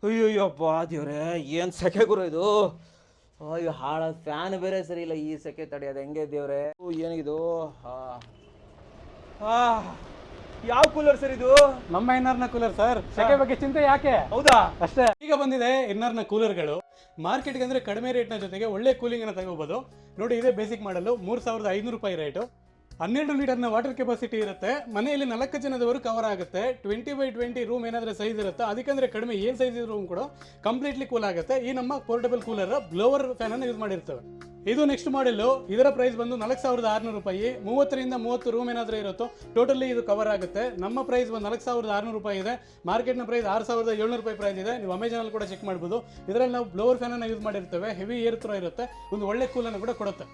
ಅಯ್ಯೋಯ್ಯಪ್ಪ ದೇವ್ರೆ ಏನು ಸೆಕೆ ಗುರು ಇದು. ಅಯ್ಯೋ ಹಾಳಾದ ಫ್ಯಾನ್ ಬೇರೆ ಸರಿ ಇಲ್ಲ, ಈ ಸೆಕೆ ತಡೆಯೋದು ಹೆಂಗೆ ದೇವ್ರೆ. ಏನಿದು? ಹಾ ಹಾ ಯಾವ ಕೂಲರ್ ಸರ್ ಇದು? ನಮ್ಮ ಇನ್ನರ್ನ ಕೂಲರ್ ಸರ್. ಸೆಕೆ ಬಗ್ಗೆ ಚಿಂತೆ ಯಾಕೆ? ಹೌದಾ? ಅಷ್ಟೇ. ಈಗ ಬಂದಿದೆ ಇನ್ನರ್ನ ಕೂಲರ್ಗಳು ಮಾರ್ಕೆಟ್ಗೆ ಅಂದ್ರೆ ಕಡಿಮೆ ರೇಟ್ನ ಜೊತೆಗೆ ಒಳ್ಳೆ ಕೂಲಿಂಗ್ ಅನ್ನ ತಗೋಬಹುದು. ನೋಡಿ, ಇದೇ ಬೇಸಿಕ್ ಮಾಡಲು 3500 ರೂಪಾಯಿ ರೇಟು. 12 ಲೀಟರ್ನ ವಾಟರ್ ಕೆಪಾಸಿಟಿ ಇರುತ್ತೆ. ಮನೆಯಲ್ಲಿ 4 ಜನದವರು ಕವರ್ ಆಗುತ್ತೆ. 20x20 ರೂಮ್ ಏನಾದ್ರೆ ಸೈಜ್ ಇರುತ್ತೆ, ಅದಕ್ಕಂದ್ರೆ ಕಡಿಮೆ ಏನ್ ಸೈಜ್ ರೂಮ್ ಕೂಡ ಕಂಪ್ಲೀಟ್ಲಿ ಕೂಲ್ ಆಗುತ್ತೆ. ಈ ನಮ್ಮ ಪೋರ್ಟಬಲ್ ಕೂಲರ್ ಬ್ಲೋವರ್ ಫ್ಯಾನ್ ಅನ್ನು ಯೂಸ್ ಮಾಡಿರ್ತೇವೆ. ಇದು ನೆಕ್ಸ್ಟ್ ಮಾಡೆಲ್. ಇದರ ಪ್ರೈಸ್ ಬಂದು 4600 ರೂಪಾಯಿ. 30ರಿಂದ 30 ರೂಮ್ ಏನಾದರೂ ಇರುತ್ತೋ ಟೋಟಲಿ ಇದು ಕವರ್ ಆಗುತ್ತೆ. ನಮ್ಮ ಪ್ರೈಸ್ ಬಂದು 4600 ರೂಪಾಯಿ ಇದೆ. ಮಾರ್ಕೆಟ್ನ ಪ್ರೈಸ್ 6700 ರೂಪಾಯಿ ಪ್ರೈಸ್ ಇದೆ. ನೀವು ಅಮೆಜಾನಲ್ಲಿ ಕೂಡ ಚೆಕ್ ಮಾಡ್ಬೋದು. ಇದರಲ್ಲಿ ನಾವು ಬ್ಲೋವರ್ ಫ್ಯಾನ್ ಅನ್ನು ಯೂಸ್ ಮಾಡಿರ್ತೇವೆ. ಹೆವಿ ಏರ್ ಥ್ರೋ ಇರುತ್ತೆ, ಒಂದು ಒಳ್ಳೆ ಕೂಲನ್ನು ಕೂಡ ಕೊಡುತ್ತೆ.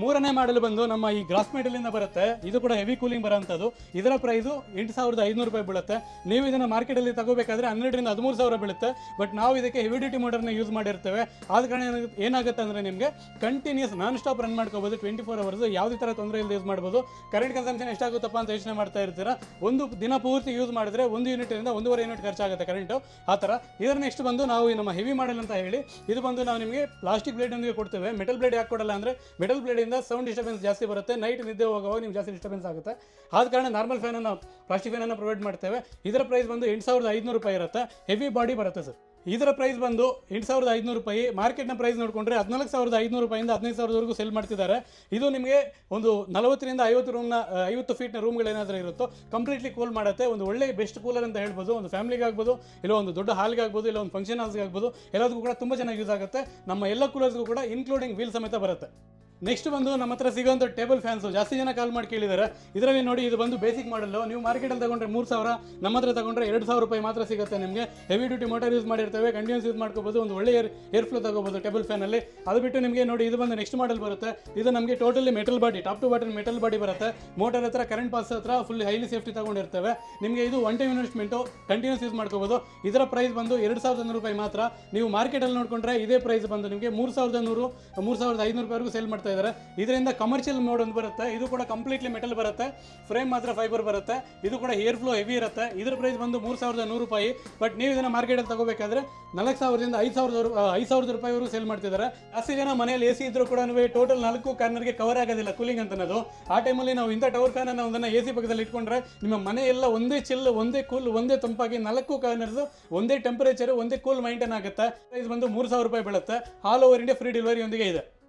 ಮೂರನೇ ಮಾಡಲ್ ಬಂದು ನಮ್ಮ ಈ ಗ್ರಾಸ್ ಮೆಟಲಿಂದ ಬರುತ್ತೆ. ಇದು ಕೂಡ ಹೆವಿ ಕೂಲಿಂಗ್ ಬರೋಂಥದ್ದು. ಇದರ ಪ್ರೈಸು 8500 ರೂಪಾಯಿ ಬೀಳುತ್ತೆ. ನೀವು ಇದನ್ನು ಮಾರ್ಕೆಟಲ್ಲಿ ತಗೋಬೇಕಾದ್ರೆ 12ರಿಂದ 13,000 ಬೀಳುತ್ತೆ. ಬಟ್ ನಾವು ಇದಕ್ಕೆ ಹೆವಿ ಡ್ಯೂಟಿ ಮೋಟರ್ನ ಯೂಸ್ ಮಾಡಿರ್ತೇವೆ. ಆದ ಕಾರಣ ಏನಾಗುತ್ತೆ ಅಂದರೆ ನಿಮಗೆ ಕಂಟಿನ್ಯೂಸ್ ನಾನ್ ಸ್ಟಾಪ್ ರನ್ ಮಾಡ್ಕೋಬೋದು. 24 ಅವರ್ಸ್ ಯಾವುದೇ ಥರ ತೊಂದರೆ ಇಲ್ಲದೆ ಯೂಸ್ ಮಾಡ್ಬೋದು. ಕರೆಂಟ್ ಕನ್ಸಂಪ್ಷನ್ ಎಷ್ಟಾಗುತ್ತಪ್ಪ ಅಂತ ಯೋಚನೆ ಮಾಡ್ತಾ ಇರ್ತೀರಾ. ಒಂದು ದಿನ ಪೂರ್ತಿ ಯೂಸ್ ಮಾಡಿದ್ರೆ 1 ಯೂನಿಟಿಂದ 1.5 ಯೂನಿಟ್ ಖರ್ಚಾಗುತ್ತೆ ಕರೆಂಟು. ಆ ಥರ. ಇದರ ನೆಕ್ಸ್ಟ್ ಬಂದು ನಾವು ಈ ನಮ್ಮ ಹೆವಿ ಮಾಡಲ್ ಅಂತ ಹೇಳಿ ಇದು ಬಂದು ನಾವು ನಿಮಗೆ ಪ್ಲಾಸ್ಟಿಕ್ ಬ್ಲೇಡ್ ಒಂದಿಗೆ ಕೊಡ್ತೇವೆ. ಮೆಟಲ್ ಬ್ಲೇಡ್ ಯಾಕೆ ಕೊಡಲ್ಲ ಅಂದರೆ ಮೆಟಲ್ ಬ್ಲೇಡ್ ಸೌಂಡ್ ಡಿಸ್ಟರ್ಬೆನ್ಸ್ ಜಾಸ್ತಿ ಬರುತ್ತೆ. ನೈಟ್ ನಿದ್ದೆ ಹೋಗುವಾಗ ನಿಮ್ಗೆ ಜಾಸ್ತಿ ಡಿಸ್ಟರ್ಬೆನ್ಸ್ ಆಗುತ್ತೆ. ಆದ ಕಾರಣ ನಾರ್ಮಲ್ ಫ್ಯಾನನ್ನು ಪ್ಲಾಸ್ಟಿಕ್ ಫ್ಯಾನನ್ನು ಪ್ರೊವೈಡ್ ಮಾಡ್ತೇವೆ. ಇದರ ಪ್ರೈಸ್ ಬಂದು 8500 ರೂಪಾಯಿ ಇರುತ್ತೆ. ಹೆವಿ ಬಾಡಿ ಬರುತ್ತೆ ಸರ್. ಇದರ ಪ್ರೈಸ್ ಬಂದು 8500 ರೂಪಾಯಿ. ಮಾರ್ಕೆಟ್ನ ಪ್ರೈಸ್ ನೋಡಿಕೊಂಡ್ರೆ 14500 ರೂಪಾಯಿಂದ 15000ವರೆಗೂ ಸೆಲ್ ಮಾಡ್ತಿದ್ದಾರೆ. ಇದು ನಿಮಗೆ ಒಂದು 40ರಿಂದ 50 ಫೀಟ್ನ ರೂಮ್ಗಳೇನಾದರೂ ಇರುತ್ತೋ ಕಂಪ್ಲೀಟ್ಲಿ ಕೂಲ್ ಮಾಡುತ್ತೆ. ಒಂದು ಒಳ್ಳೆ ಬೆಸ್ಟ್ ಕೂಲರ್ ಅಂತ ಹೇಳ್ಬೋದು. ಒಂದು ಫ್ಯಾಮಿಲಿಗೆ ಆಗ್ಬೋದು, ಇಲ್ಲ ಒಂದು ದೊಡ್ಡ ಹಾಲ್ಗೆ ಆಗ್ಬೋದು, ಇಲ್ಲ ಒಂದು ಫಂಕ್ಷನ್ ಹಾಲ್ಸ್ಗೆ ಆಗ್ಬೋದು. ಎಲ್ಲದಕ್ಕೂ ಕೂಡ ತುಂಬ ಚೆನ್ನಾಗಿ ಯೂಸ್ ಆಗುತ್ತೆ. ನಮ್ಮ ಎಲ್ಲ ಕೂಲರ್ಸ್ಗೂ ಕೂಡ ಇನ್ಕ್ಲೂಡಿಂಗ್ ವೀಲ್ ಸಮೇತ ಬರುತ್ತೆ. ನೆಕ್ಸ್ಟ್ ಬಂದು ನಮ್ಮ ಹತ್ರ ಸಿಗೋಂಥ ಟೇಬಲ್ ಫ್ಯಾನ್ಸು ಜಾಸ್ತಿ ಜನ ಕಾಲ್ ಮಾಡಿ ಕೇಳಿದ್ದಾರೆ. ಇದರಲ್ಲಿ ನೋಡಿ, ಇದು ಬಂದು ಬೇಸಿಕ್ ಮಾಡಲು. ನೀವು ಮಾರ್ಕೆಟಲ್ಲಿ ತಗೊಂಡ್ರೆ 3000, ನಮ್ಮ ಹತ್ರ ತಗೊಂಡ್ರೆ 2000 ರೂಪಾಯಿ ಮಾತ್ರ ಸಿಗುತ್ತೆ ನಿಮಗೆ. ಹೆವಿ ಡ್ಯೂಟಿ ಮೋಟರ್ ಯೂಸ್ ಮಾಡಿರ್ತೇವೆ. ಕಂಟಿನ್ಯೂಸ್ ಯೂಸ್ ಮಾಡ್ಕೋಬೋದು. ಒಂದು ಒಳ್ಳೆ ಏರ್ ಫ್ಲೋ ತಗೋಬೋದು ಟೇಬಲ್ ಫ್ಯಾನಲ್ಲಿ. ಅದು ಬಿಟ್ಟು ನಿಮಗೆ ನೋಡಿ, ಇದು ಬಂದು ನೆಕ್ಸ್ಟ್ ಮಾಡಲ್ ಬರುತ್ತೆ. ಇದು ನಮಗೆ totally metal body, top to bottom metal body ಬರುತ್ತೆ. ಮೋಟರ್ ಹತ್ರ ಕರೆಂಟ್ ಪಾಸ್ ಹತ್ರ ಫುಲ್ ಹೈಲಿ ಸೇಫ್ಟಿ ತಗೊಂಡಿರ್ತೇವೆ. ನಿಮಗೆ ಇದು one time investment, continuous use ಮಾಡ್ಕೋಬೋದು. ಇದರ ಪ್ರೈಸ್ ಬಂದು 2100 ರೂಪಾಯಿ ಮಾತ್ರ. ನೀವು ಮಾರ್ಕೆಟಲ್ಲಿ ನೋಡಿಕೊಂಡ್ರೆ ಇದೇ ಪ್ರೈಸ್ ಬಂದು ನಿಮಗೆ 3100, 3500 ರೂಪಾಯಿವರೆಗೂ ಸೇಲ್ ಮಾಡ್ತಾ ಇದ್ದಾರೆ. ಇದರಿಂದ ಕಮರ್ಷಿಯಲ್ ಮೋಡ್ ಒಂದು ಬರುತ್ತೆ. ಇದು ಕೂಡ ಕಂಪ್ಲೀಟ್ಲಿ ಮೆಟಲ್ ಬರುತ್ತೆ. ಫ್ರೇಮ್ ಮಾತ್ರ ಫೈಬರ್ ಬರುತ್ತೆ. ಇದು ಕೂಡ ಏರ್ ಫ್ಲೋ ಹೆವಿ ಇರುತ್ತೆ. ಇದರ ಪ್ರೈಸ್ ಬಂದು 3100 ರೂಪಾಯಿ. ಬಟ್ ನೀವು ಇದನ್ನು ಮಾರ್ಕೆಟಲ್ಲಿ ತಗೋಬೇಕಾದ್ರೆ 4000ರಿಂದ 5000 ರೂಪಾಯಿವರೆಗೂ ಸೇಲ್ ಮಾಡ್ತಿದ್ದಾರೆ. ಜಾಸ್ತಿ ಜನ ಮನೆಯಲ್ಲಿ AC ಇದ್ರೂ ಕೂಡ ಟೋಟಲ್ 4 ಕಾರ್ನರ್ಗೆ ಕವರ್ ಆಗೋದಿಲ್ಲ ಕೂಲಿಂಗ್ ಅಂತನದು. ಆ ಟೈಮಲ್ಲಿ ನಾವು ಇಂಥ ಟವರ್ ಫ್ಯಾನ್ ಅನ್ನು ಒಂದನ್ನು AC ಪಕ್ಕದಲ್ಲಿ ಇಟ್ಕೊಂಡ್ರೆ ನಿಮ್ಮ ಮನೆ ಎಲ್ಲ ಒಂದೇ ಚಿಲ್, ಒಂದೇ ಕೂಲ್, ಒಂದೇ ತಂಪಾಗಿ 4 ಕಾರ್ನರ್ಸ್ ಒಂದೇ ಟೆಂಪರೇಚರ್, ಒಂದೇ ಕೂಲ್ ಮೈಂಟೈನ್ ಆಗುತ್ತೆ. ಪ್ರೈಸ್ ಬಂದು 3000 ರೂಪಾಯಿ ಬೀಳುತ್ತೆ. All over India free delivery ಒಂದಿಗೆ ಇದೆ.